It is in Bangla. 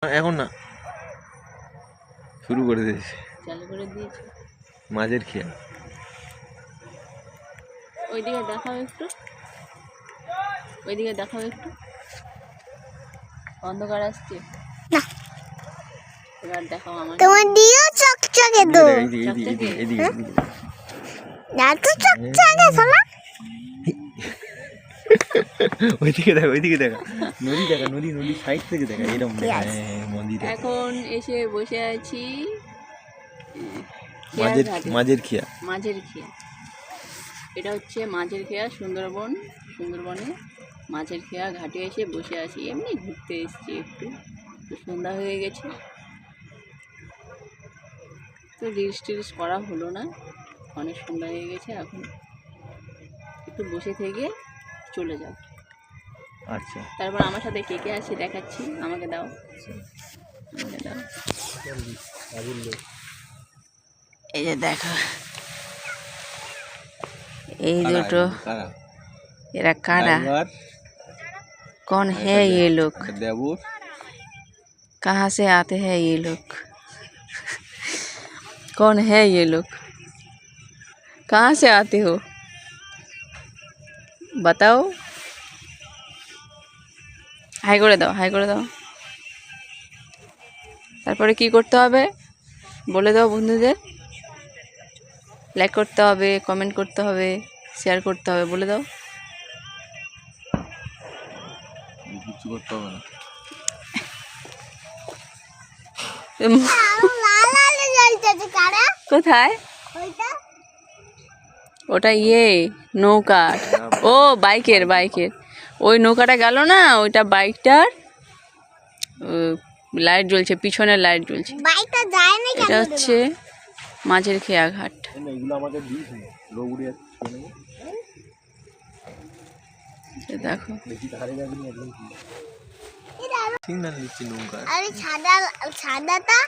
এখন না শুরু করে দিয়েছে, চালু করে দিয়েছে। মাঝের খেয়া ওইদিকে দেখাও একটু, ওইদিকে দেখাও একটু। অন্ধকার আসছে না, এবার দেখাও আমার। তোমার দিও চকচকে তো, এত চকচকে শোনা। ওইদিকে দেখা, ওইদিকে দেখা, নদী দেখা, নদী নদী সাইড থেকে দেখা, এরকম মন্দির। এখন এসে বসে আছি মাঝের খেয়া। মাঝের খেয়া, এটা হচ্ছে মাঝের খেয়া, সুন্দরবনে মাঝের খেয়া ঘাটে এসে বসে আছি। এমনি ঘুরতে এসেছি, একটু তো সন্ধ্যা হয়ে গেছে, তো রিলস টিলস করা হলো না, অনেক সন্ধ্যা হয়ে গেছে। এখন একটু বসে থেকে চলে যাও। আচ্ছা, তারপর আমার সাথে কে কে আছে দেখাচ্ছি, আমাকে দাও, আমাকে দাও। এই যে দেখো, এই দুটো, এরা कारा कौन है ये लोग, कहाँ से आते हैं ये लोग, कौन है ये लोग, कहाँ से आते हो बताओ। হাই করে দাও, হাই করে দাও। তারপরে কি করতে হবে বলে দাও বন্ধুদের। লাইক করতে হবে, কমেন্ট করতে হবে, শেয়ার করতে হবে, বলে দাও। কিছু করতে হবে না। কোথায় ওটা? নৌকা। ও বাইকের ওই নৌকাটা গেল না, ওইটা বাইকটার লাইট জ্বলছে, পিছনে লাইট জ্বলছে। এটা হচ্ছে মাঝের খেয়া ঘাট। দেখো সাদাটা